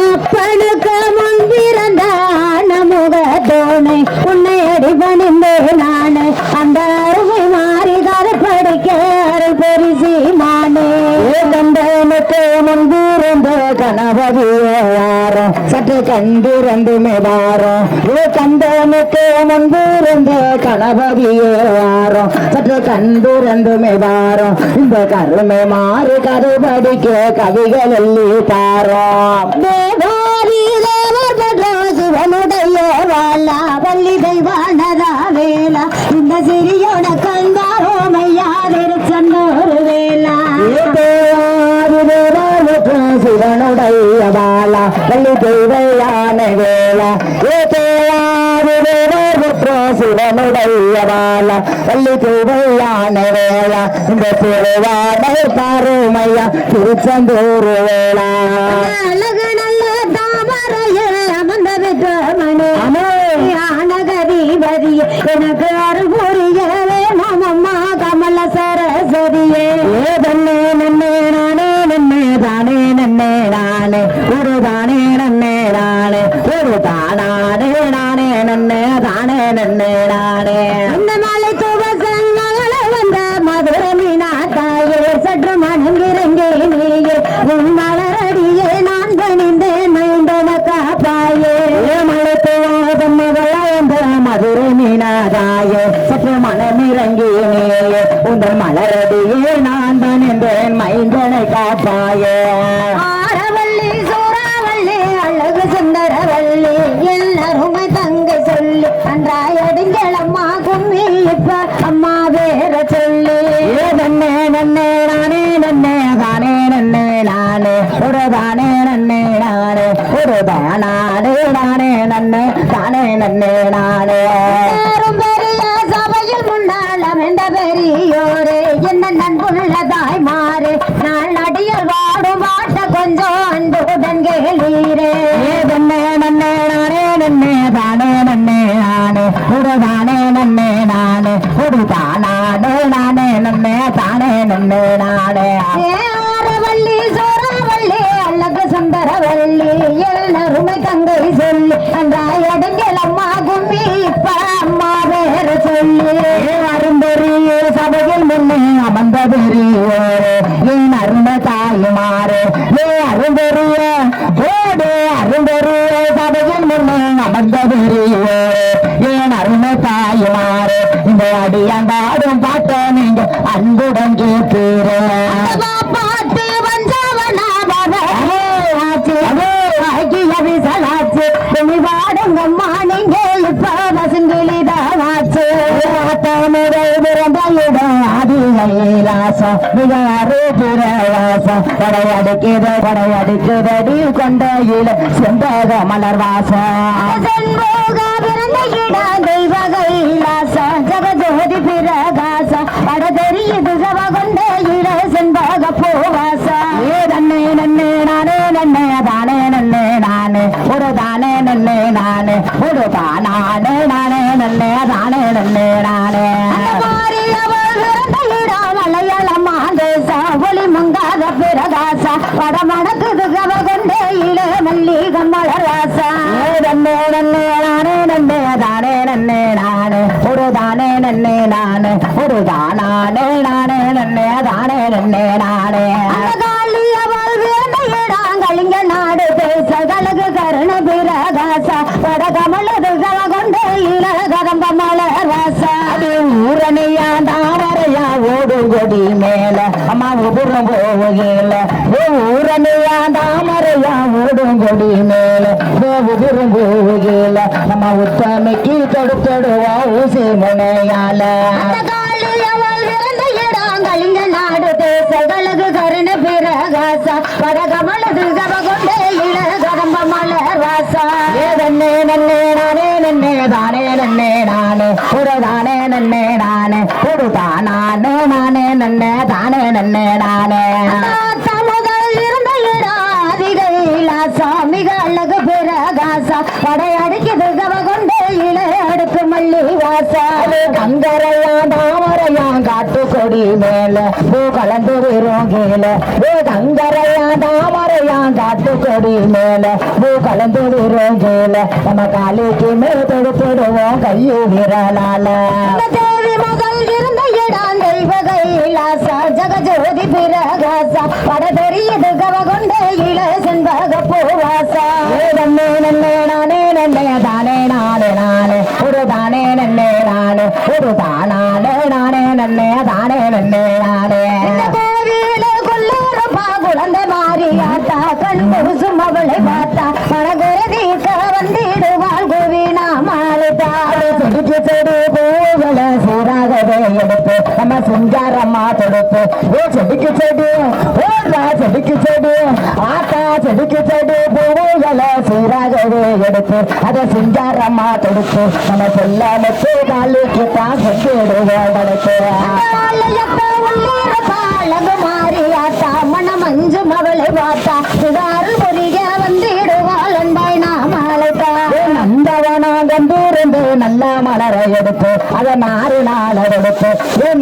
அப்பனுக்கு முன்பிறந்த முகத்தோனை உன்னை அடிபணிந்தே நானே அந்த அருமை மாறி கருப்படிக்க அருள் பெரிசி மானே கண்டனுக்கு முன்பிருந்த கணபதியாரம் சற்று கண்டிருந்துமே வாரம் கண்டனுக்கு முன்பிருந்த கணபதியாரம் சற்று கண்டிருந்துமே வாரம் இந்த கருமை மாறி கருப்படிக்க கவிகள் எல்லி தாரோம் சிவனுடைய வாழா வள்ளி தெய்வானதா வேலா இந்த சிறியோட கந்தாரோமையாதிரு சன்னோரு வேலா சிவனுடைய வாழா வள்ளி தெய்வையான வேலா சிவனுடைய வாழா வள்ளி தெய்வையான வேளா இந்த திருவாடை பாருமையா திருச்செந்தூர் வேளா அழகு நல்ல தாமரையில் அமர்ந்த விட்டமனே ஆனகதிபதி எனக்கு அருள்புரியவே நமம்மா கமல சரஸ்வதியே தன்னே நன்னே நானே நன்னே தானே நன்னே நானே ஒரு தானே நன்னே நானே ஒரு தானானே நானே நன்னே தானே நன்னே நானே அந்த மாலை துவசங்கள வந்த மதுரை மீனா தாயே சற்று மனங்கிறங்கே நீயே உன் மலரடியே நான் பணிந்தேன் மைந்தன காப்பாயே மலை துவாதம் மகள மதுரை மீனாதாயே சற்று மனமிறங்கி நீயே உங்கள் மலரடியே நான் பணிந்தேன் மைந்தனை காப்பாயே ஆரவல்லி சூறாவல்லி அழகு சுந்தரவல்லி எல்லாருமே தங்கை சொல்லி அன்றாய் அடிங்களம்மா கும்மி இப்ப அம்மா வேற சொல்லி நன்னே நன்னே நானே நன்னே தானே நன்னே நானே ஒரு தானே நன்னே நானே ஒரு தானே நானே நன்னே தானே நன்னே நானே பெரிய சபையில் முன்னால் அமைந்த பெரியோரே என்ன நண்புள்ள தாய் மாறு நான் அடியல் வாடும் வாட்ட கொஞ்சம் அன்புடன் கேளீரே நன்னே நன்னே நானே நன்னே தானே நன்னே நானே ஒரு தானே நன்னே நானே ஒரு தானே நானே நன்னே தானே நன்னே நானே ஆரவல்லி சோரவல்லி அழகு சுந்தரவல்லி எல்லாருமே தங்கை சொல்லி அன்றாய் அடங்கல் அம்மா கும்மி இப்ப அம்மா வேற சொல்லி அரும்பெரிய சபையில் முன்னே அமர்ந்த பெரியோரே என் அருந்த தாயுமாறு அரும்பெரிய ஓடு அரும்பெரிய சபையில் முன்னே அமர்ந்த பெரியோரே என் அருமை தாயுமாறு இந்த அடியாண்டாடும் பாட்ட நீங்க அன்புடன் கேட்கிறேன் பாட்டு வந்தவனா விசலாச்சு வாடுங்கம்மா நீங்க இப்ப வசங்கிலிதாச்சு ஆதிலாசம் மிக அருபிரவாசம் படையடிக்குதடி கொண்ட இல செம்பக மலர் வாசம் தெய்வ கைலாசம் ஜகஜோதி பிரகாசம் பட தெரியுது சவ கொண்ட இல செம்பக பூவாசம் நன்னே நன்னே நானே நன்னே தானே நன்னே நானே ஒரு தானே நன்னே நானே ஒரு தானே நானே நன்னே தானே நன்னே நானே மலையாளமா தேச ஒளி மங்காத பிரகாச படமணக்குது கவ கொண்டே இள மல்லிகம் மலராசா நன்னே நன்னே நானே நன்னே தானே நன்னே நானே ஒரு தானே நன்னே நானே ஒரு தானே நானே நன்னே தானே நன்னே நானே கலிங்க நாடு பேச கலகு கருண பிரகாச பட கமலது கவ கொண்டே இள கதம்ப மலராசா ஊரணியா தாமரையா ஓடும் கொடி மேல அம்மா உபுறம் போகையில ஊரணியா தாமரையா ஓடும் கொடி மேல உபுறம் போகையில நம்ம உத்தமைக்கு தொடுத்தடுவா ஊசி முனையால கலிங்க நாடு தேச கலகு கருண பிரகாச படகமலது கவ கொண்டே இள கதம்ப மலராசா நன்னே நன்னே நானே நன்னே தானே நன்னே நானே ஒரு தானே நன்னே நானே ஒரு தானே நானே நன்னே தானே நன்னே நானே முதல் இருந்த கைலாசா மிக அழகு பிரகாசா படையடிக்குது கவ கொண்டே இள அடுக்கு மல்லி காளி வாசா கங்கரையா தாமரையா காட்டு கொடி மேல பூ கலந்து வரும் கீழ கங்கரையா தாமரையா காட்டு கொடி மேல பூ கலந்து வரும் கீழ நம்ம காளிக்கு மேல் தொடுத்துடுவோம் கையு விரலால தேவி மகள் இருந்த இடம் தெய்வ கைலாசா ஜகஜோதி பிரகாசா பட தெரியுது கவ கொண்ட இள செண்பக பூவாசா நன்னே நன்னே நானே நன்னே தானே நானே நானே ஒரு தானே நன்னே நானே ஒரு தானானே நானே நன்னே தானே நன்னே நானே கோவில கொள்ளூரப்பா குழந்தை மாறியாத்தா கண் முழுசும் அவளை பார்த்தா மனகுரதீக்க வந்திடுவாள் கோவினா மாலிதா செடிக்கு செடி பூவலை சீராகவே எடுத்து நம்ம சிங்காரம்மா தொடுத்து ஓ செடிக்கு செடி ஓடா செடிக்கு செடி ஆத்தா செடிக்கு செடி பூவலை சீராகவே எடுத்து அதை சிங்காரம்மா தொடுத்து நம்ம சொல்லாமத்து காலிக்கு தான் செட்டிடுவோம் படைத்து அழகு மாறியாத்தா மனம் அஞ்சு மகளை பார்த்தா சுதாரில் பொறிய வந்திடுவாள் அன்பாய் நாமழைத்தா நந்தவனா கண்டிருந்து நல்ல மலரை எடுத்து அதை நாறு நாள் எடுத்து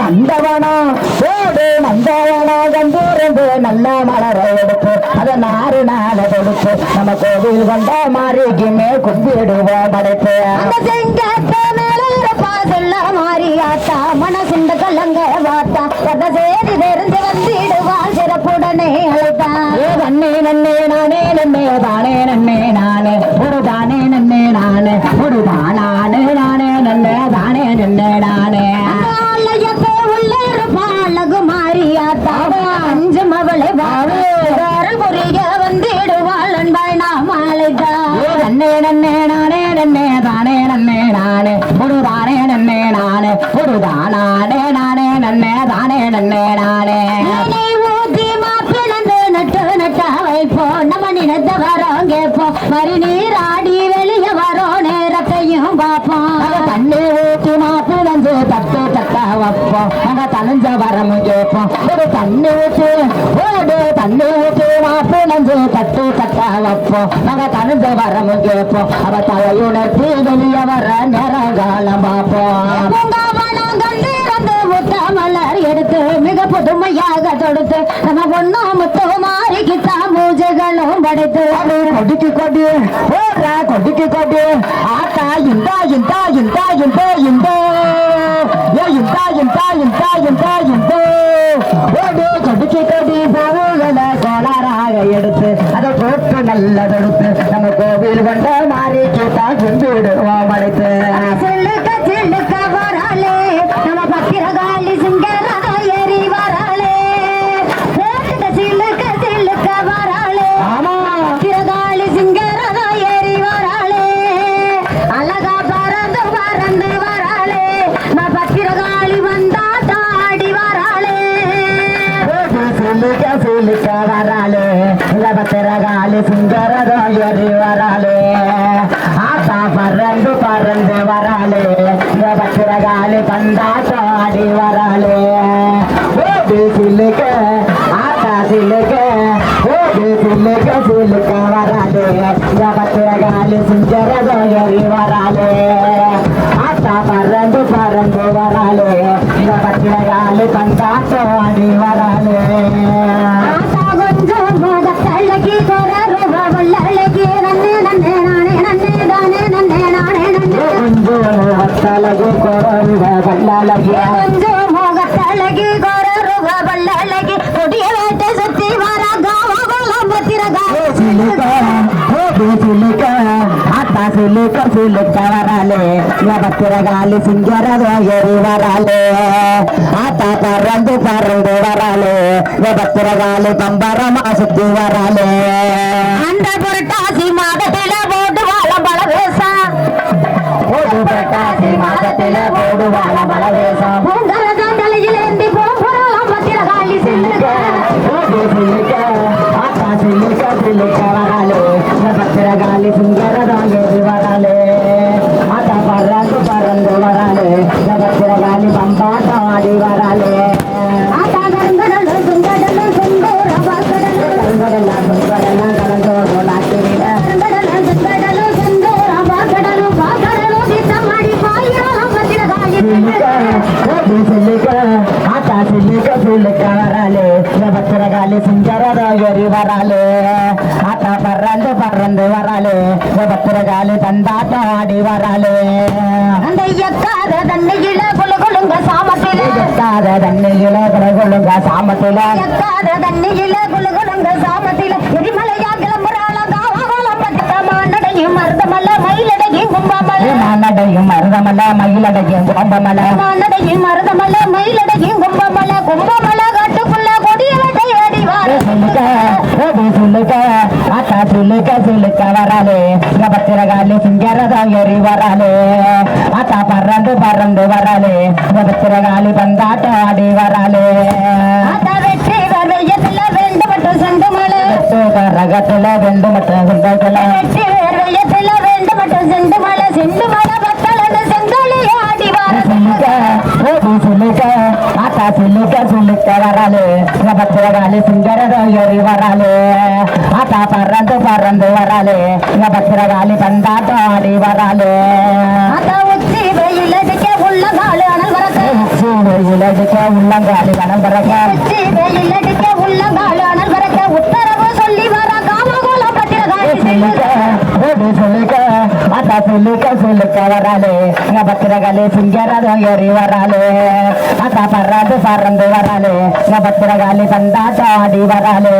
நந்தவனா ஓடு நந்தவனா கண்டிருந்து நல்ல மலரை எடுத்து அதை நாறு நாள் எடுத்து நம்ம கோவில் கொண்ட மாறிக்குமே கும்பிடுவோம் படைத்து மாறியாத்தா மனசுண்ட கலங்க வாத்தா கத சேதி தெரிந்து வந்திடுவாள் சிறப்புடனே அழைத்தா நன்னே நன்னே நானே நன்னே தானே நன்னே நானே ஒரு தானே நன்னே நானே ஒரு தானானே நானே நன்னே தானே நன்னே நானே உள்ளே அழகு மாறியாத்தா அஞ்சு மவளை வாழல் புரிய வந்திடுவாள் அன்பாய் நாம் அழைத்தா நன்னே நன்னே நானே நன்னே தானே நன்னே நானே ஒரு தானே நன்னே நானே ஒரு தானானே நானே நன்னே தானே நன்னே நானே ஊத்தி மாப்பிளந்து நட்டு நட்டா வைப்போம் நம்ம நினைத்த வரோம் கேட்போம் மறு நீராடி வெளியே வரோம் நேரத்தையும் பார்ப்போம் தண்ணி ஊத்தி மாப்பிளந்து தட்டு தட்டா வைப்போம் அங்க தனிஞ்ச வரமும் கேட்போம் ஒரு தண்ணி ஊத்தி ஓடு தண்ணி ஊத்தி மாப்பிளந்து தட்டு தட்டா வைப்போம் அங்க தனிஞ்ச வரமும் கேட்போம் அவ தலையுணர்த்தி வெளியே வர நேரங்காலம் பார்ப்போம் மலர் எடுத்து மிக புதுமையாக தொடுத்து நம்ம பொண்ணு முத்து மாறிக்கிட்டா பூஜைகளும் படைத்து கொடிக்கு கொடி ஓடுறா கொடிக்கு கொடி ஆத்தா இந்தா இந்தா இந்தா இந்தோ இந்தோ ஏ இந்தா இந்தா இந்தா இந்தா இந்தோ ஓடு கொடிக்கு கொடி பூவுகளை கோளாறாக எடுத்து அதை போட்டு நல்ல தொடுத்து நம்ம கோவில் கொண்ட மாறிக்கிட்டா கும்பிடுவோம் படைத்து சில்லுக்க சில்லுக்க வராலே நம்ம பத்திரகாளி சிங்கரதா ஏறி வராளே சில்லுக்க சில்லுக்க வராளே பத்திரகாளி சிங்கரதா ஏறி வராளே அழகா பறந்து பறந்து வராளே நான் பத்திரகாளி வந்தா தாடி வராளே சில்லுக்க சில்லுக்க வராளே பத்திரகாளி சிங்கரதா ஏறி வராளே ஆத்தா பறந்து பறந்து வராளே பத்திரகாளி கண்டாடி வராளே ஓடி சில்லுக்க ஆத்தா சில்லுக்க ஓடி சில்லுக்க சில்லுக்க வராளே பத்திரகாளி சிங்கரதா ஏறி வராளே ஆத்தா பறந்து பறந்து வராளே பத்திரகாளி கண்டாடி வராளே கொஞ்சம் தள்ளகி கொரருவள்ளகி நன்னே நன்னே நானே நன்னே தானே நன்னே நானே நன்னே கொஞ்சம் தள்ளகி கொரருவள்ளகி கொஞ்சம் மோகத்தள்ளகி கொரருவள்ளகி கொடிய வேட்டை சுத்தி வர காவலம் பத்திரகா சிலுக்க ஆத்தா சிலுக்க சிலுக்க வராலே பத்திரகாளி சிங்கரதா ஏறி வராலே ஆத்தா பறந்து பறந்து வராலே பத்திரகாளி பம்பரமா சுத்தி வராலே அந்த புரட்டாசி மாதத்தில போட்டு வாழ பலவேசா போட்டு புரட்டாசி மாதத்தில போடு வாழ பலவேசா தலையிலேந்தி போகிறோம் பத்திரகாளி சிலுக்க சிலுக்க ஆத்தா சிலுக்க சிலுக்க வராலே பத்திரகாளி சிங்கரதா ஏறி வராலே ஆத்தா பறந்து பறந்து வராலே பத்திரகாளி பம்பாட்டம் ஆடி வராலே ஆத்தா கருங்கடல் சுங்கடல் சுங்கோர பாக்கடல் சுங்கடல் கலந்தோடு நாட்டில சுங்கடல் சுங்கோர பாக்கடல் பாக்கடல் சித்தமாடி பாயிரம் வராளே பத்திரகாளி தந்தாட்டம் ஆடி வராளே அந்த எக்காத தண்ணியில குழுகுழுங்க சாமத்தில எக்காத தண்ணியில குழுகுழுங்க சாமத்தில எக்காத தண்ணியில குழுகுழுங்க சாமத்தில எரிமலையா கிளம்புறாள காவலம் பட்ட மானடையும் மருதமல்ல மயிலடையும் கும்பமல்ல மானடையும் மருதமல்ல மயிலடையும் கும்பமல்ல மானடையும் மருதமல்ல மயிலடையும் கும்பமல்ல கும்பமல்ல காட்டுக்குள்ள கொடிய வெட்டை அடிவார் சொல்லுக்க ஆத்தா சொல்லுக்க வராளே பத்திரகாளி சிங்கரதா ஏறி வராளே ஆத்தா பறந்து வராளே பத்திரகாளி பந்தாட்டம் ஆடி வராளே ஆத்தா வெற்றி வெய்யத்துல வெண்டு மட்டும் செண்டு மலை ரகத்துல வெண்டு மட்டும் செண்டல வெற்றி வெய்யத்துல வெண்டு மட்டும் செண்டு மலை பத்தலன்னு செங்கோலி ஆடி வர சொல்லுக்க ஆத்தா சொல்லுக்க வராளே பத்திரகாளி சிங்கரதா ஏறி வராளே ஆத்தா பறந்து வராளே பத்திரகாளி பந்தாட்டம் ஆடி வராளே ஆத்தா உச்சி வெயிலடிக்க உள்ளங்காலு அனல் வரக்க உச்சி வெயிலடிக்க உள்ளங்காலு அனல் வரக்க உச்சி வெயிலடிக்க உள்ளங்காலு அனல் வரக்க உத்தரவு சொல்லி வர காமகோலம் பத்திரகாளி சொல்லுக்க ஆத்தா சொல்லுக்க வராளே பத்திரகாளி சிங்கரதம் ஏறி வராளே ஆத்தா பறந்து வராளே பத்திரகாளி பந்தாட்டம் ஆடி வராளே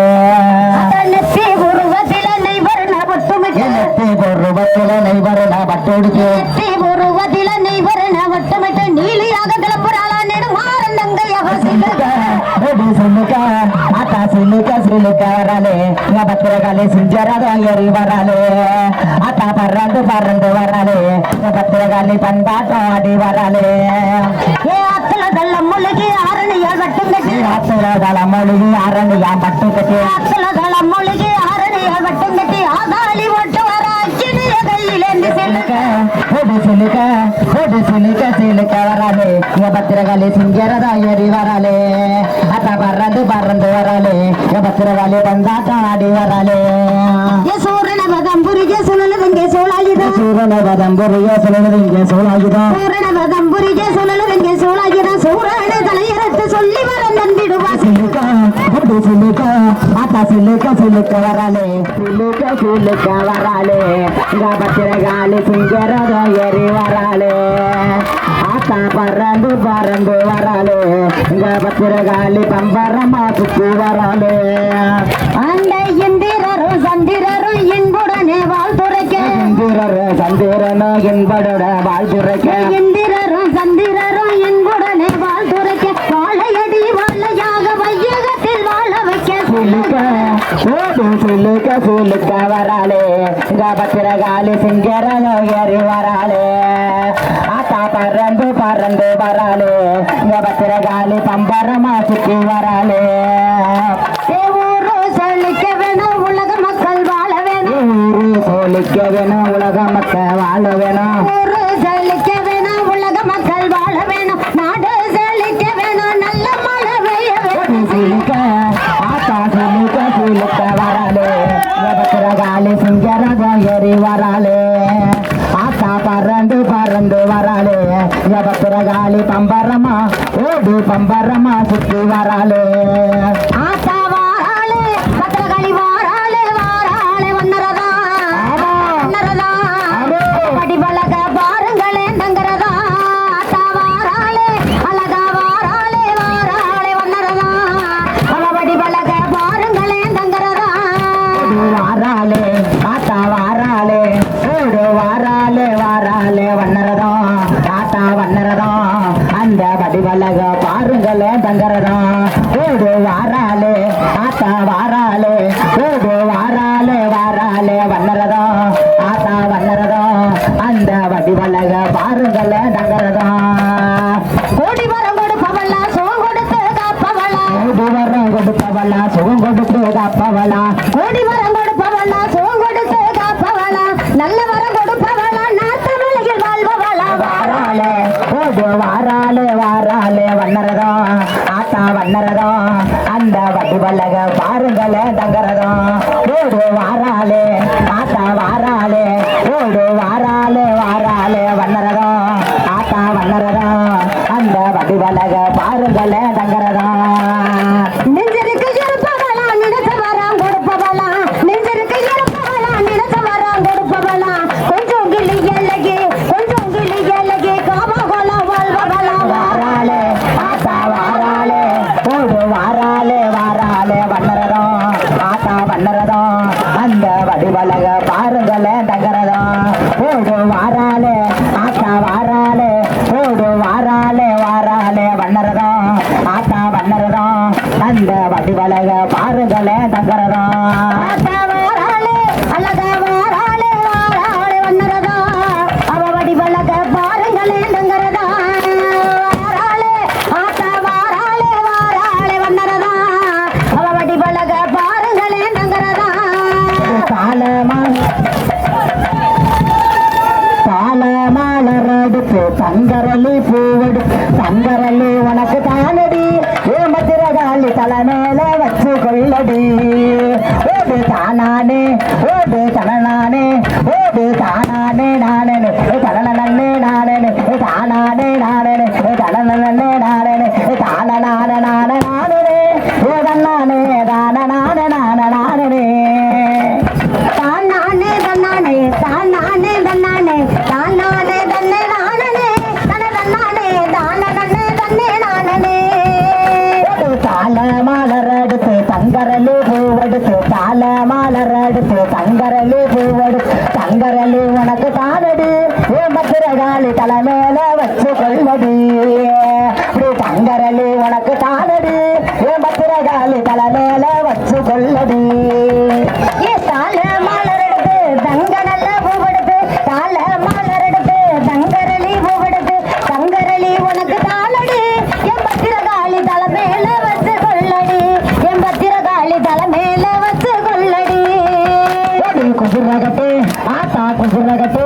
நெத்தி உருவத்தில நெய்வரண பட்டோடிக்கு நெத்தி உருவத்தில நெய்வரண வட்டமிட்டு நீலியாக கிளம்புறாள நெடுமாறன் தங்கையாக சொல்லுக்க ஆத்தா சொல்லுக்க வராளே பத்திரகாளி சிங்கரதம் ஏறி வராளே ஆத்தா பறந்து வராளே பத்திரகாளி பந்தாட்டம் ஆடி வராளே ஆத்துல தள்ள மூலிகை ஆரணியால் வட்டம் கட்டி ஆத்துல தள மூலிகை ஆரணியால் வட்டம் கட்டி ஆத்துல தள மூலிகை ஆரணியால் வட்டம் கட்டி ஆதாளி ஓட்டு வர அக்கினிய கையிலேந்து சொல்லுக்க வராளே பத்திரகாளி சிங்கரதா ஏறி வராளே அத்தா பறந்து வராளே பத்திரகாளி பந்தாட்டம் ஆடி வராளே சூரன பதம்புரிகே சுழலுதுங்க சோழாயுதம் சூரன பதம்புரிகே சுழலுதுங்க சோழாயுதம் சூரன பதம்புரிகே சுழலுதுங்க சோழாயுதம் சூரன தலையரத்து சொல்லி வர நம்பிடுவா சொல்லுக்க ஆத்தா சொல்லுக்க வராளே சொல்லுக்க வராளே பத்திரகாளி சிங்கரதா ஏறி வராளே ஆத்தா பறந்து வராளே பத்திரகாளி பம்பரமா சுத்தி வராளே அந்த இந்திரரும் சந்திரரும் இன்புடனே வாழ்த்துரைக்க சந்திரனோ என்படோட வாழ்த்துரைக்க இந்திரரும் சந்திரரும் இன்புடனே வாழ்த்துரைக்க வாழையடி வாழையாக வையகத்தில் வாழ வைக்க சொல்லுக்க வராளே பத்திரகாளி சிங்கரனோ ஏறி வராளே ஆத்தா பறந்து வராளே பத்திரகாளி பம்பரமா சுத்தி வராளே சொல்லிக்க வேணும் உலக மக்கள் வாழ வேணும் சொல்லிக்க வேணும் உலக மக்கள் வாழ வேணும் சொல்லிக்க வேணும் உலக மக்கள் வாழ வேணும் நாடு செழிக்க வேணும் நல்ல மழை பெய்ய வேணும் சொல்லிக்க ஆத்தா சொல்லிக்க வராளே பத்திரகாளி சிங்கரதம் ஏறி வராளே ஆத்தா பறந்து வராளே பத்திரகாளி பம்பரமா ஓடு பம்பரமா சுத்தி வராளே ஆத்தா வாராளே பத்திரகாளி வாராளே வண்ணரதா படிபலக பாருங்களே தங்கரதா ஆத்தா வாராளே அழகா வாராளே வண்ணரதா படிபலக பாருங்களே தங்கரதா வாராளே ஆத்தா வாராளே ஓடு வாராளே வண்ணரதம் ஆத்தா வண்ணரதம் அந்த படிவலக பாருங்களே தங்கரதம் ஓடு வாராளே ஆத்தா வாராளே ஓடு வாராளே வண்ணரதம் ஆத்தா வண்ணரதம் அந்த படிவலக பாருங்களே தங்கரதம் ஓடி வரம் கொடுப்பவளா சுகம் கொடுத்து காப்பவளா ஓடி வரம் கொடுப்பவளா சுகம் கொடுத்து காப்பவளா ஓடி வரம் கொடுப்பவளா சுகம் கொடுத்து காப்பவளா நல்ல வரம் கொடுப்பவளா நாத்தமலையில் வாழ்பவளா வாராளே ஓடு வாராளே வண்ணரதம் ஆத்தா வண்ணரதம் அந்த வடிவலக பாருங்களே தங்கரதம் ஓடு வாராளே ஆத்தா வாராளே ஓடு வாராளே வண்ணரதம் ஆத்தா வண்ணரதம் அந்த வடிவலக பாருங்களே தங்கரதம் நெஞ்சிருக்கு இருப்பவளா நினைச்ச வரம் கொடுப்பவளா நெஞ்சிருக்கு இருப்பவளா நினைச்ச வரம் வடிவழக பாருங்களேன் தங்கரதம் ஓடு வாராளே ஆத்தா வாராளே ஓடு வாராளே வாராளே வண்ணரதம் ஆத்தா வண்ணரதம் அந்த வடிவழக பாருங்களேன் தங்கரதம் ஆத்தா வாராளே அழகா வாராளே வாராளே வண்ணரதம் அவ வடிவழக பாருங்களேன் தங்கரதம் வாராளே ஆத்தா வாராளே வாராளே வண்ணரதம் அவ வடிவழக பாருங்களேன் தங்கரதம் காலமா மாலரடுத்து தங்கரளி பூவடு தங்கரளி உனக்கு தானடி ஏமத்திரகாலி தலை மேல வச்சு கொள்ளடி ஓடு தானானே ஓடு தனநானே ஓடு தானானே நானே தனநன்னே நானே தானானே நானே தனநன்னே நானே தானநான நான நானே ஓதன்னானே தான நான நான நானே தானானே தன்னானே தானானே தன்னானே தானானே தன்னே நானனே தனதன்னானே தானனே தன்னே நானனே தால மாலரடுத்து தங்கரலி பூவடுத்து தால மாலரடுத்து தங்கரலி பூவடு தங்கரலி உனக்கு தானடி ஏமத்திரகாலி தலை மேல வச்சு கொள்ளடி தங்கரலி உனக்கு தானடி ஏமத்திரகாலி தலை மேல வச்சு கொள்ளடி ஏ தால மாலரடுத்து தங்க நல்ல பூவடுத்து தால மாலரடுத்து தங்கரலி பூவடுத்து தங்கரலி உனக்கு தானடி எம்பத்திரகாலி தலை மேல வச்சு கொள்ளடி எம்பத்திரகாலி தலை மேல வச்சு கொள்ளடி குசுரகட்டு ஆத்தா குசுரகட்டு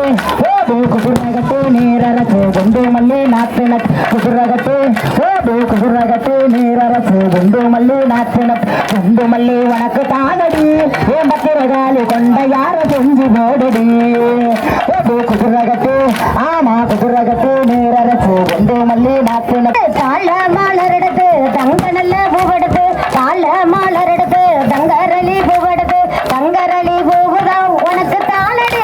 ஓடு குசுரகட்டு நீரரசு குண்டு மல்லி நாத்தின குசுரகட்டு ஓடு குசுரகட்டு நீரரசு குண்டு மல்லி நாத்தின குண்டு மல்லி உனக்கு தானடி ஏம்பத்திரகாலி கொண்ட யார செஞ்சு போடுடி ஓடு குசுரகட்டு ஆமா குசுரகட்டு நீரரசு குண்டு மல்லி நாத்தின தாழ மாலரெடுத்து தங்க நல்ல பூவெடுத்து தாழ மாலரெடுத்து தங்கரளி பூவெடுத்து தங்கரளி பூவுதான் உனக்கு தானடி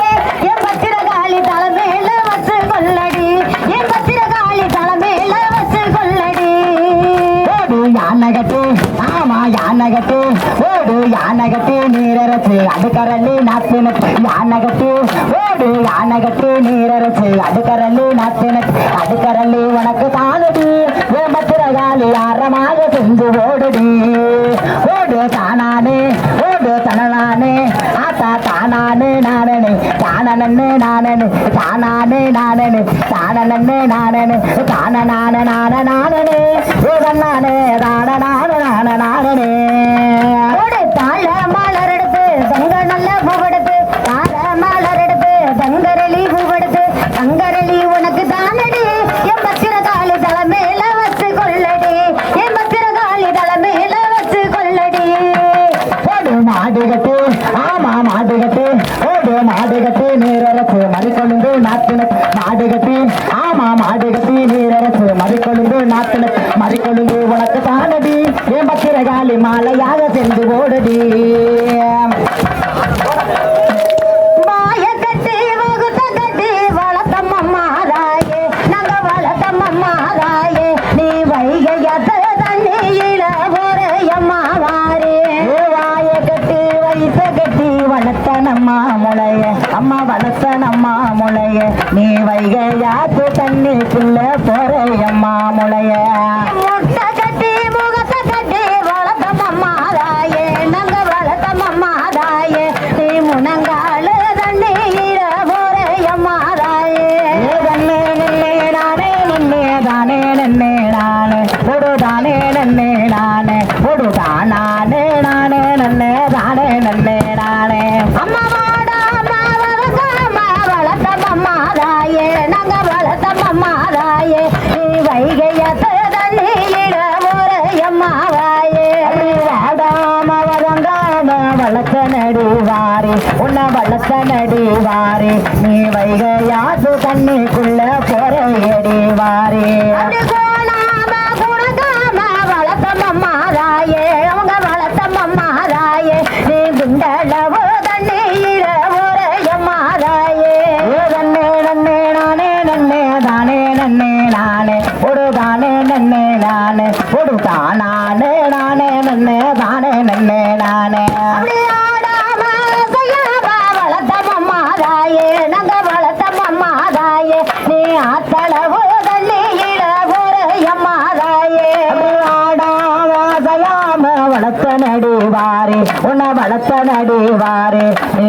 என் பத்திரகாளி தலை மேல வச்சு கொள்ளடி என் பத்திரகாளி தலை மேல வச்சு கொள்ளடி ஓடு யானகட்டு ஆமா யானகட்டு ஓடு யானகட்டு நீரரசு அடுக்கரளி நாத்தின யானகட்டு ஓடு யானகட்டு நீரரசு அடுக்கரளி நாத்தின அடுக்கரளி உனக்கு தானடி என் பத்திரகாளி ஆரமாக செஞ்சு ஓடுடி ஓடு தானானே ஓடு தனநானே ஆத்தா தானானே நானே தானனே நானே தானானே நானே தானனே நானே தானநான நான நானே ஓதன்னானே தான நான நான நானே ஓடு தாழ மாலரெடுத்து தங்க நல்ல பூவெடுத்து தாழ மாலரெடுத்து தங்கரளி பூவெடுத்து தங்கரளி உனக்கு தானடி என் பத்திரகாளி தலை மேல வச்சு கொள்ளடி என் பத்திரகாளி தலை மேல வச்சு கொள்ளடி ஓடு மாடுகட்டு ஆமா மாடுகட்டு ஓடு மாடுகட்டு நீரரசு மறிக்கொழுந்து நாத்தின மாடுகட்டு ஆமா மாடுகட்டு நீரரசு மறிக்கொழுந்து நாத்தின மறிக்கொழுந்து உனக்கு தானடி என் பத்திரகாளி மாலையாக சென்று ஓடுடி மாய கட்டி வகுத்த கட்டி வளர்த்தம்மாராயே நாங்க வளர்த்தம்மாராயே நீ வைகையத்த தண்ணியில ஒரையம்மாவாரே வாய கட்டி வயச கட்டி வளர்த்த நம்மா முளைய அம்மா வளர்த்த நம்மா முளைய நீ வைகையாத்து தண்ணிக்குள்ள போறையம்மா முளைய முட்டை கட்டி முகத்தை கட்டி வளர்த்தம்மாராயே நாங்க வளர்த்தம்மாராயே நீ முனங்கால தண்ணீர போறையம்மாராயே நன்னே நன்னே நானே நன்னே தானே நன்னே நானே ஒரு தானே நன்னே நானே ஒரு தானே நானே நன்னே தானே நன்னே நானே அம்மா வாடாமா வளர்த்தாமா வளர்த்தம்மாராயே நாங்க வளர்த்தம்மாராயே நீ வைகையத்த தண்ணீர போறையம்மாவாயே வாடாம வதங்காம வளர்த்த நடுவாரே உன்னை வளர்த்த நடுவாரே நீ வைகையாது தண்ணிக்குள்ள போறையடி வாரே வளர்த்தம்மாராயே அவங்க வளர்த்தம்மாராயே நீ குண்டளவு தண்ணீர போறையம்மாராயே நன்னே நன்னே நானே நன்னே தானே நன்னே நானே ஒரு தானே நன்னே நானே ஒரு தானே நானே நன்னே தானே நன்னே நானே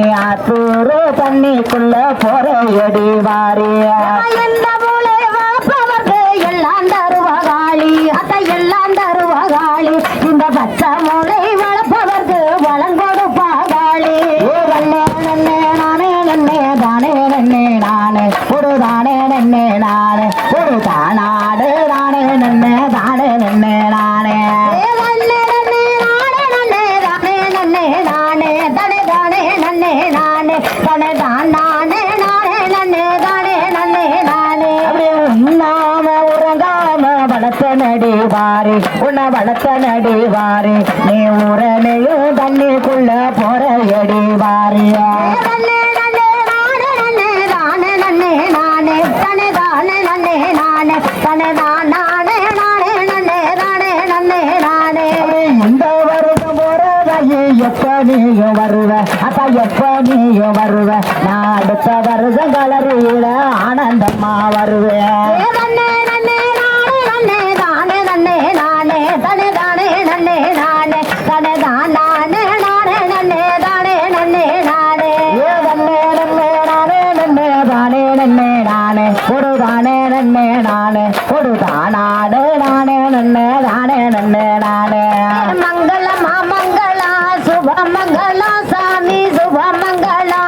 நீ ஆத்தூரு தண்ணிக்குள்ள போற எடி வாரி எந்த மூளை வாப்பவர்க்கு எல்லாம் தருவகாளி அத்தை எல்லாம் தருவகாளி இந்த பச்சை மூளை வளர்ப்பவர்க்கு வளங்கொடுப்பாகாளி நன்னே நன்னே நானே நன்னே தானே நன்னே நானே ஒரு தானே நன்னே நானே ஒரு தானாடு தானே நன்னே தானே நன்னே நானே நடி வாரி உன்னை வளர்த்த நடி வாரி நீ ஊரனையும் தண்ணிக்குள்ள போற எடி வாரி இந்த வருஷம் போறதையே எப்ப நீயும் வருவ அப்ப எப்ப நீயும் வருவ நான் அடுத்த வருஷம் கலரியில ஆனந்தம்மா வருவேன் மங்களமா மங்களா சுப மங்களா சாமி சுப மங்களா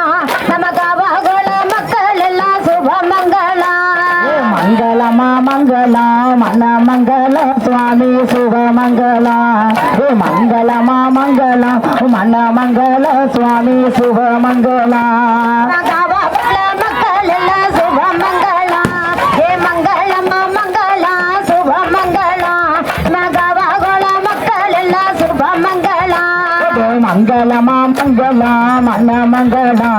நமக்காவகுல மக்கள் எல்லாம் சுப மங்களா மங்களமா மங்களா மன மங்களா சுவாமி சுப மங்களா மங்களமா மங்களா மன மங்களா சுவாமி சுப மங்களா மக்கள் எல்லாம் சுப மங்களா மங்களமா மங்களா சுப மங்களா மங்களமா மங்களா மன்ன மங்களா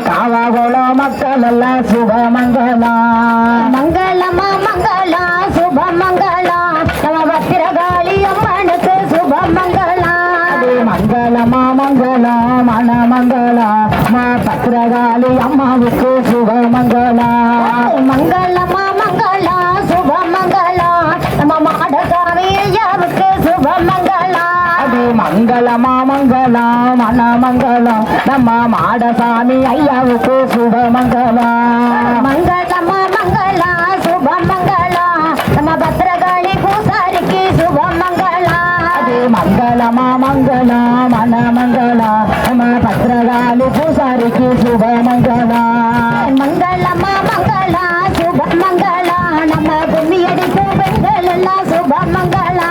காவாகோள மக்கள் எல்லாம் சுப மங்களா மங்களமா மங்களா சுப மங்களா நம்ம பத்திரகாளி அம்மனுக்கு சுப மங்களா மங்களமா மங்களா மன மங்களா பத்திரகாளி அம்மாவுக்கு சுப மங்களா மங்களமா மங்களா சுப மங்களா நம்ம மாடசாமி ஐயாவுக்கு சுப மங்களா மங்களமா மங்களா மன மங்களா நம்ம மாடசாமி ஐயாவுக்கு சுப மங்களா மங்களமா மங்களா சுப மங்களா நம்ம பத்திரகாளி பூசாரிக்கு சுப மங்களா மங்களமா மங்களா மன மங்களா நம்ம பத்திரகாளி பூசாரிக்கு சுப மங்களா மங்களமா மங்களா சுப மங்களா நம்ம கும்மி அடிக்கும் பெண்கள் எல்லாம் சுப மங்களா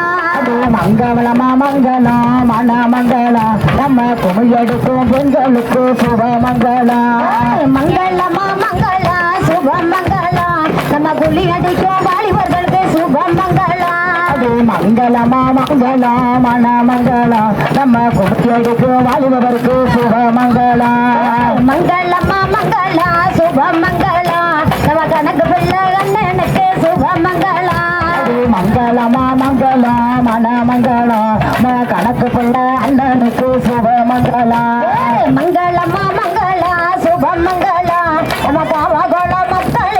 மங்களமா மங்களா மன மங்களா நம்ம குமிழெடுக்கும் பெண்களுக்கு சுப மங்களா மங்களமா மங்களா சுப மங்களா நம்ம குழி அடிக்கும் வாலிபர்களுக்கு சுப மங்களா மங்களமா மங்களா மன மங்களா நம்ம குமிழ் எடுக்கும் வாலிபருக்கு சுப மங்களா மங்களமா மங்களா சுப மங்களா நம்ம கணக்கு பிள்ளை அண்ணனுக்கு சுப மங்களா மங்களமா மங்களா மன மங்களா கணக்கு பிள்ளை அண்ணனுக்கு சுப மங்களா மங்களமா மங்களா சுப மங்களா நம்ம காவாகோள மக்கள்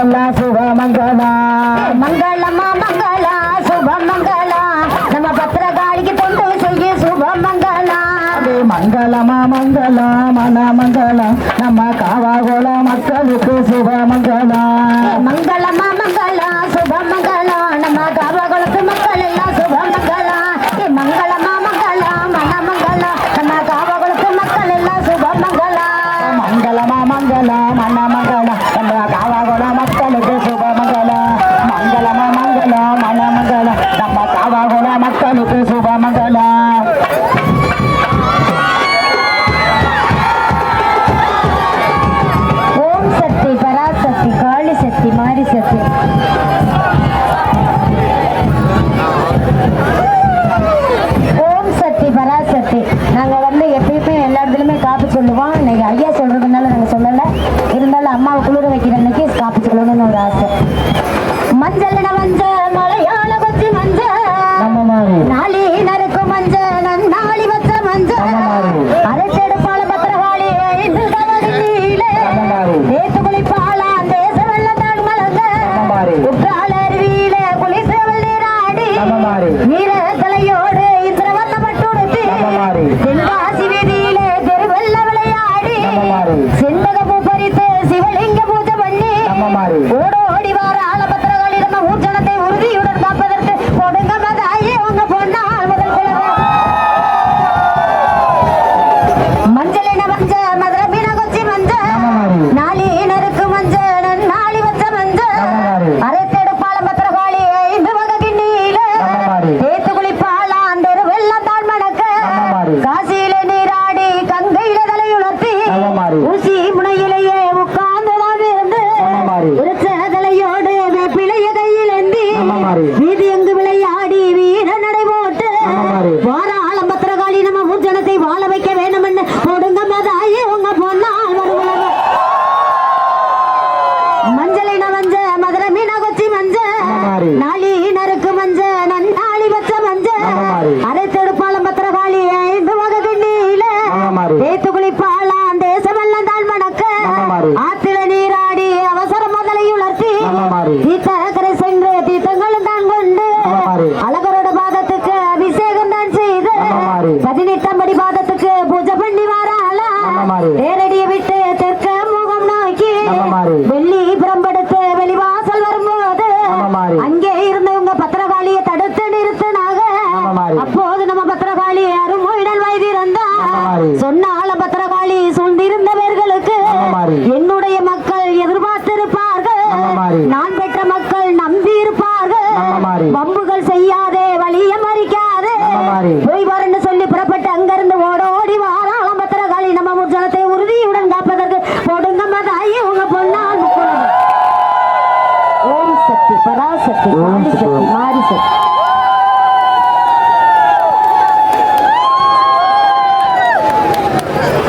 எல்லாம் சுப மங்களா மங்களமா மங்களா சுப மங்களா நம்ம பத்திரகாளிக்கு தொண்டு செய்ய சுப மங்களா மங்களமா மங்களா மன மங்களா நம்ம காவாகோள மக்களுக்கு சுப மங்களா மங்களமா மங்களா சுப மங்களா நம்ம காவாகோளத்து மக்கள் எல்லாம் சுப மங்களா மங்களமா மங்களா மன மங்களா நம்ம காவாகோளத்து மக்கள் எல்லாம் சுப மங்களா மங்களமா மங்களா மன மங்களா நம்ம காவாகோள மக்களுக்கு சுப மங்களா மங்களமா மங்களா மன மங்களா நம்ம காவாகோள மக்களுக்கு சுப மங்களா ஓம் சக்தி பராசக்தி காளி சக்தி மாரி சக்தி ஓம் சக்தி பராசக்தி நாங்க எப்பயுமே எல்லா இடத்துலயுமே காப்பி சொல்லுவோம். இன்னைக்கு ஐயா சொல்றதுனால நாங்க சொல்லல, இருந்தாலும் அம்மாவை குளிர வைக்கிற அன்னைக்கு காப்பி சொல்லணும்னு ஒரு ஆசை. மஞ்சள் மஞ்சள் மலையாள கொச்சி மஞ்சள் நாளி நறுக்கும் மஞ்சள் நன்னாளி வச்ச மஞ்சள் அரைச்செடுப்பால பத்திரகாளி தேத்து குளிப்பாளா தேச வெள்ளத்தாடு மலங்க குற்றால அருவியில குளிச வெள்ளீராடி வீர தலையோடு இந்திர வண்ண பட்டுடுத்தி தென்காசி வீதியிலே தெருவெல்ல விளையா செண்பக பூ பறித்து சிவலிங்க பூஜை பண்ணி ஓடோடி வார ஆலபத்திரகாளி நம்ம ஊர்ஜனத்தை உறுதியுடன் காப்பதற்கு கொடுங்க மதாயே உங்க பொண்ணால் முதல் குலவை மஞ்சள் என மஞ்ச மதுரை மீன கொச்சி மஞ்ச நாளினருக்கு மஞ்ச நாளி வச்ச மஞ்ச அரைத்தெடுப்பால பத்திரகாளி 5 வகை கிண்ணியில தேத்து குளிப்பாளான் தெரு வெள்ளம் தான் மணக்க காசியில நீராடி கங்கையில தலையுணர்த்தி ஊசி முனையிலேயே உட்கார்ந்துதான் இருந்து தலையோடு வேப்பிலைய கையில் ஏந்தி வீதி எங்கு விளையாடி வீர நடை போட்டு வார ஆலம்பத்திரகாளி நம்ம ஊர்ஜனத்தை வாழ வைக்க வேண்டும் என்று கொடுங்க மதாயே உங்க பொண்ணால் வருவலவ மஞ்சளை மஞ்ச மதுரை மீனா கொச்சி மஞ்ச நாளினருக்கு மஞ்ச நன்னாளி வச்ச மஞ்ச அரைத்தெடுப்பாலம் பத்திரகாளி 5 வகை கிண்ணியில தேத்து குளிப்பாளான் தேசமெல்லாம் தான் மணக்க ஆத்தில நீராடி அவசர முதலை உலர்த்தி தீர்த்தக்கரை சென்று தீர்த்தங்களும் தான் கொண்டு அழகரோட பாதத்துக்கு அபிஷேகம் தான் செய்து 18ஆம் படி பாதத்துக்கு பூஜை பண்ணி வாராளா நேரடியை விட்டு தெற்க முகம் நோக்கி வெள்ளி புறம்படுத்து வெளிவாசல் வரும்போது அங்கே இருந்தவங்க பத்திரகாளியை தடுத்து நிறுத்தினாங்க அப்போது நம்ம பத்திரகாளி அருமொழிடல் வைத்திருந்தா சொன்னால பத்திரகாளி சூழ்ந்திருந்தவர்களுக்கு என்னுடைய மக்கள் எதிர்பார்த்திருப்பார்கள் நான் பெற்ற மக்கள் நம்பி இருப்பார்கள் வம்புகள் செய்யாதே வழிய மறிக்காதே போய் வரன்னு சொல்லி புறப்பட்டு அங்கிருந்து ஓடோடி வாராளம் பத்திரகாளி நம்ம முற்ஜனத்தை உறுதியுடன் காப்பதற்கு கொடுங்க மதாயி உங்க பொண்ணால் முக்கொழுது ஓம் சக்தி பராசக்தி மாரி சக்தி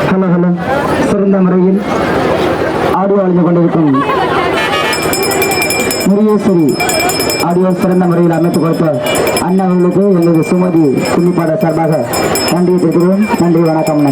ஹலோ ஹலோ சிறந்த முறையில் ஆடியோ அழிந்து கொண்டிருக்கும் முருகேஸ்வரி ஆடியோ சிறந்த முறையில் அமைத்துக் கொடுத்த அண்ணவர்களுக்கு எங்களது சுமதி குன்னிப்பாட சார்பாக நன்றி தெரிவிக்கிறோம். நன்றி, வணக்கம்.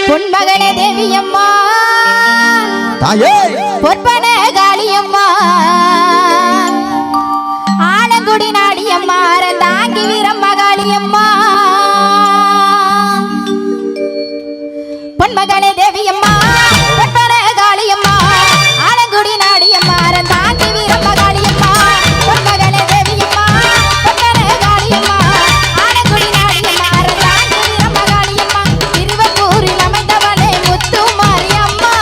பொன்மகளே தேவியம்மா தாயே பொற்பன காளியம்மா ஆலங்குடி நாடியம்மா தாங்கி வீரம்மா காளியம்மா பொன்மகளே தேவியம்மா பொற்பன காளியம்மா ஆலங்குடி நாடியம்மா தாங்கி வீரம்மா காளியம்மா பொன்மகளே தேவியம்மா பொற்பன காளியம்மா ஆலங்குடி நாடியம்மா தாங்கி வீரம்மா காளியம்மா திருவப்பூரில் அமைந்தவளே முத்து மாரியம்மா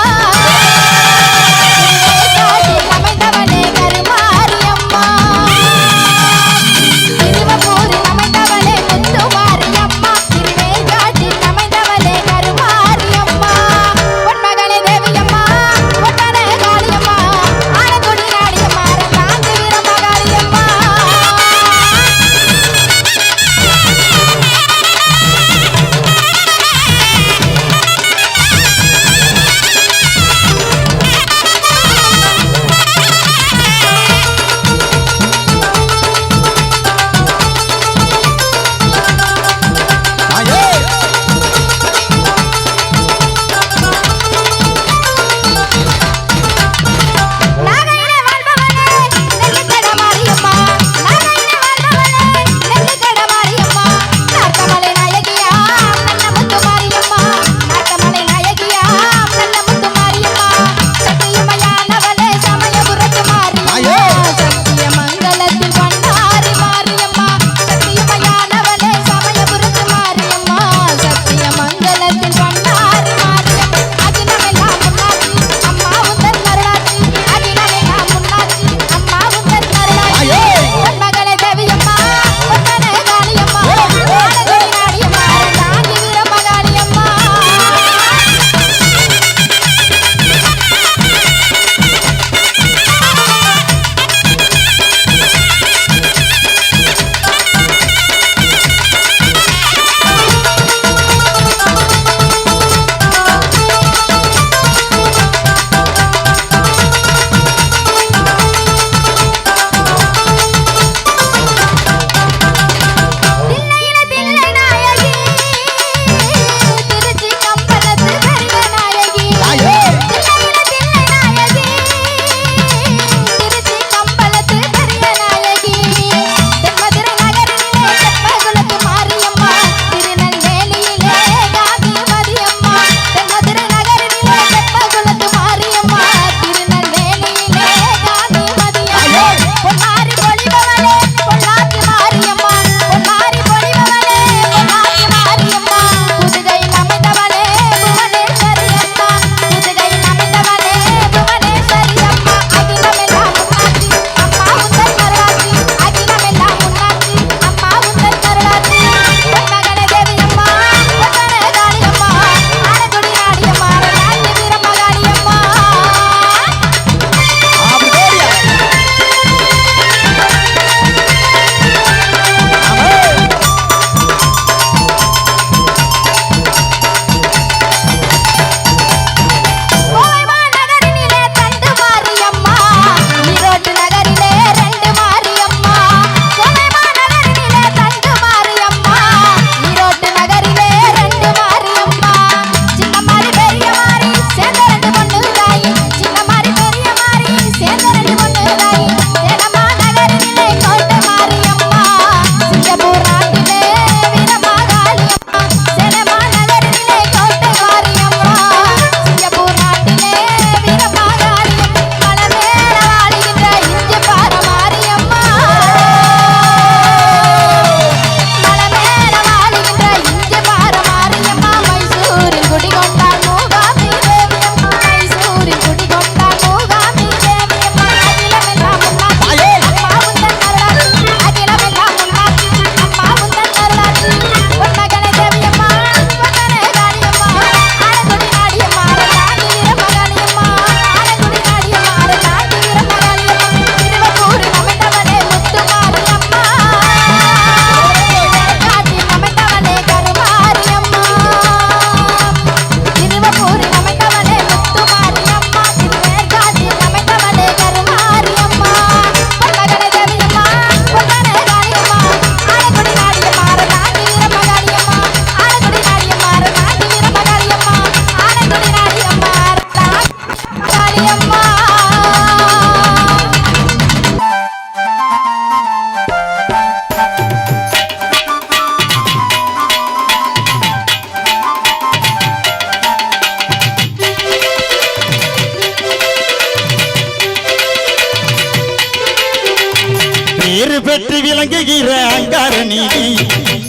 பெற்று விளங்குகிற அங்கார நீதி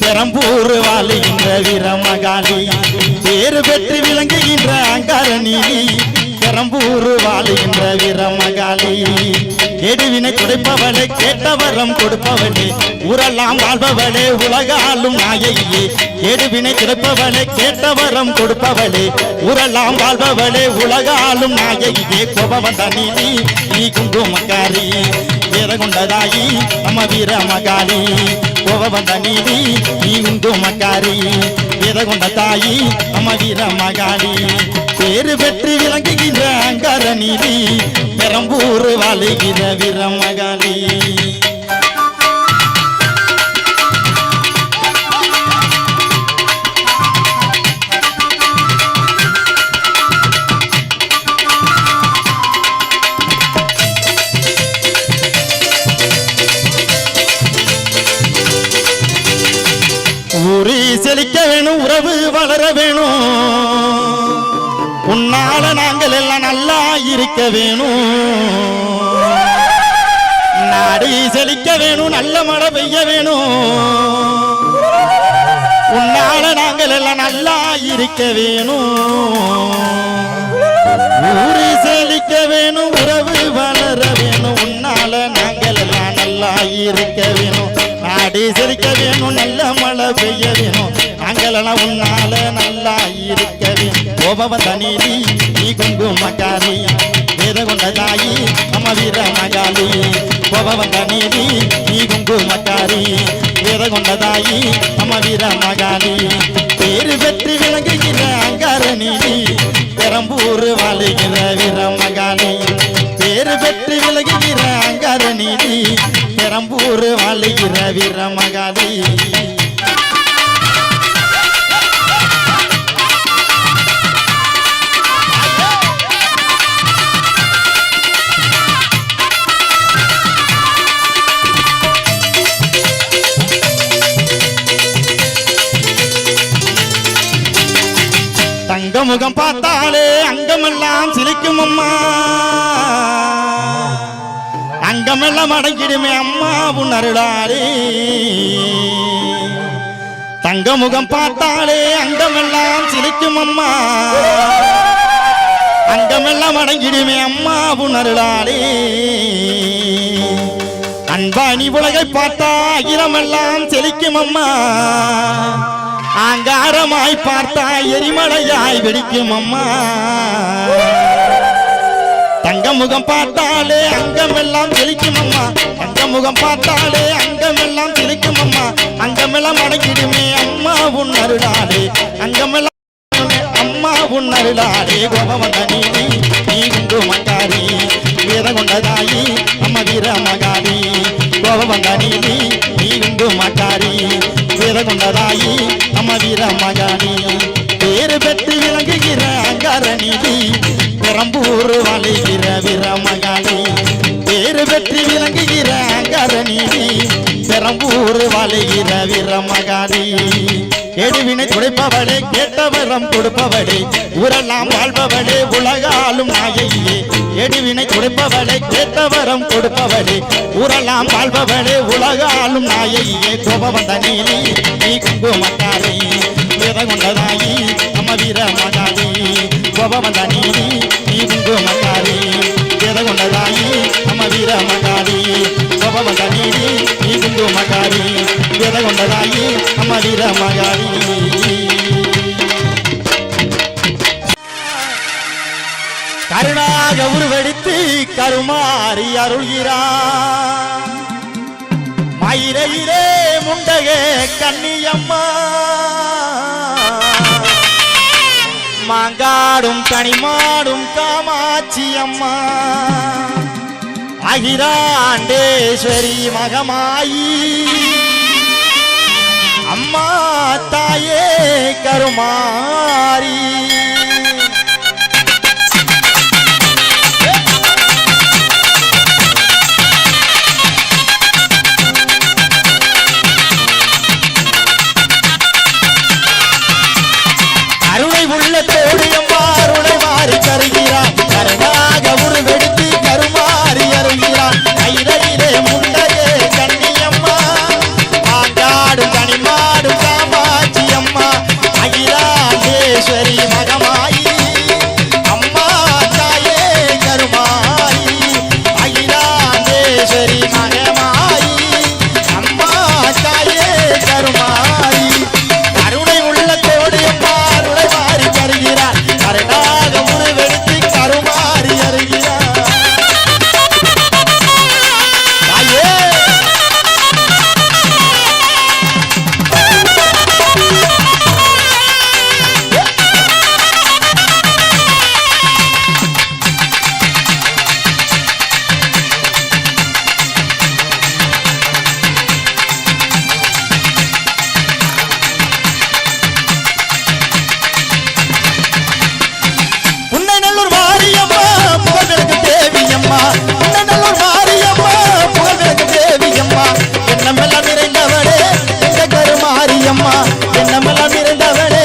பெரம்பூர் வாழுகின்ற வீரமகாளி பேரு பெற்று விளங்குகின்ற அங்கார நீதி பெரம்பூர் வாழுகின்ற வீரமகாளி கெடுவினை துடைப்பவளே கேட்டவரம் கொடுப்பவளே ஊரெல்லாம் வாழ்பவளே உலகாலும் நாயகியே கெடுவினை துடைப்பவளே கேட்டவரம் கொடுப்பவளே ஊரெல்லாம் வாழ்பவளே உலகாலும் நாயகியே கோபவந்த நீதி நீ குங்குமக்காரி வேத கொண்டதாயி நம்ம வீரமகாளி கோபவந்த நீதி நீ குங்குமக்காரி வேத கொண்ட தாயி நம்ம வீரமகாளி பேரு பெற்று விளங்குகின்ற அங்கார நீதி பெரம்பூர் வாழுகிற வீரமகாளி ஊரி செழிக்க வேணும் உறவு வளர வேணும் உன்னால நாங்கள் எல்லாம் நல்லா இருக்க வேணும் நாடு செழிக்க வேணும் நல்ல மழை பெய்ய வேணும் உன்னால நாங்கள் எல்லாம் நல்லா இருக்க வேணும் ஊரு செழிக்க வேணும் உறவு வளர வேணும் உன்னால நாங்கள் எல்லாம் நல்லா இருக்க வேணும் நாடு செழிக்க வேணும் நல்ல மழை பெய்ய வேணும் நாங்கள் எல்லாம் உன்னால நல்லா இருக்க வேணும் கோபவந்த நீதி நீ குங்குமக்காரி வேத கொண்ட தாயி நம்ம வீரமகாளி கோபவந்த நீதி நீ குங்குமக்காரி வேத கொண்ட தாயி நம்ம வீரமகாளி பேரு பெற்று விளங்குகிற அங்கார நீதி பெரம்பூர் வாழுகிற வீரமகாளி பேரு பெற்று விளங்குகிற அங்கார நீதி பெரம்பூர் வாழுகிற வீரமகாளி தங்க முகம் பார்த்தாலே அங்கமெல்லாம் சிரிக்கும் அம்மா அங்கமெல்லாம் அடங்கிடுமே அம்மா உன்னருளாரே தங்க முகம் பார்த்தாலே அங்கமெல்லாம் சிரிக்கும் அம்மா அங்கமெல்லாம் அடங்கிடுமே அம்மா உன்னருளாரே அன்பாணி உலகை பார்த்தா அகிலமெல்லாம் செழிக்கும் அம்மா ஆங்காரமாய் பார்த்தா எரிமலையாய் வெடிக்கும் அம்மா தங்க முகம் பார்த்தாலே அங்கமெல்லாம் செழிக்கும் அம்மா தங்க முகம் பார்த்தாலே அங்கமெல்லாம் செழிக்கும் அம்மா அங்கமெல்லாம் அடங்கிடுமே அம்மா உன்னருளாலே அங்கமெல்லாம் அம்மா உன்னருளாலே கோபவந்த நீதி நீ குங்குமக்காரி வேத கொண்டதாயி அம்மா வீரமகாளி கோபவந்த நீதி நீ குங்குமக்காரி வேத கொண்டதாயி நம்ம வீரமகாளி பேரு பெற்று விளங்குகிற அங்கார நீதி பெரம்பூர் வாழுகிற வீரமகாளி பேரு பெற்று விளங்குகிற அங்கார நீதி பெரம்பூர் வாழுகிற வீரமகாளி கெடுவினை துடைப்பவளே கேட்டவரம் கொடுப்பவளே ஊரெல்லாம் வாழ்பவளே உலகாலும் நாயகியே கெடுவினை துடைப்பவளே கேட்டவரம் கொடுப்பவளே ஊரெல்லாம் வாழ்பவளே உலகாலும் நாயகியே கோபவந்த நீதி நீ குங்குமக்காரி வேத கொண்டதாயி நம்ம வீரமகாளி கோபவந்த நீதி நீ குங்குமக்காரி வேத கொண்டதாயி நம்ம வீரமகாளி கோபவந்த நீதி நீ குங்குமக்காரி வேத கொண்டதாயி நம்ம வீரமகாளி கருணாக உருவெடுத்து கருமாறி அருள்கிறார் மயிரையிலே முண்டகே கன்னியம்மா மாங்காடும் கனிமாடும் காமாட்சி அம்மா அகிராண்டேஸ்வரி மகமாயி அம்மா தாயே கருமாரி அருளை உள்ளத்தோடு எம்மாருளை மாறி தருகிறார் கருணாக உருவெடுத்து கருமாறி அருள்கிறான் கையிலே முண்டையே கண்ணியம் நல்லூர் மாரியம்மா புகழ்விளக்கு தேவியம்மா என்னமெல்லாம் நிறைந்தவளே எங்க கருமாரியம்மா என்னமெல்லாம் நிறைந்தவளே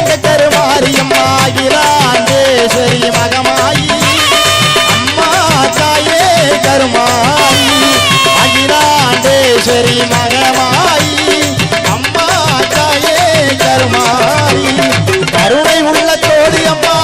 எங்க கருமாரியம்மா அகிலாண்டேஸ்வரி மகமாயி அம்மா தாயே கருமாயி அகிலாண்டேஸ்வரி மகமாயி அம்மா தாயே கருமாயி கருணை உள்ள தோழி அம்மா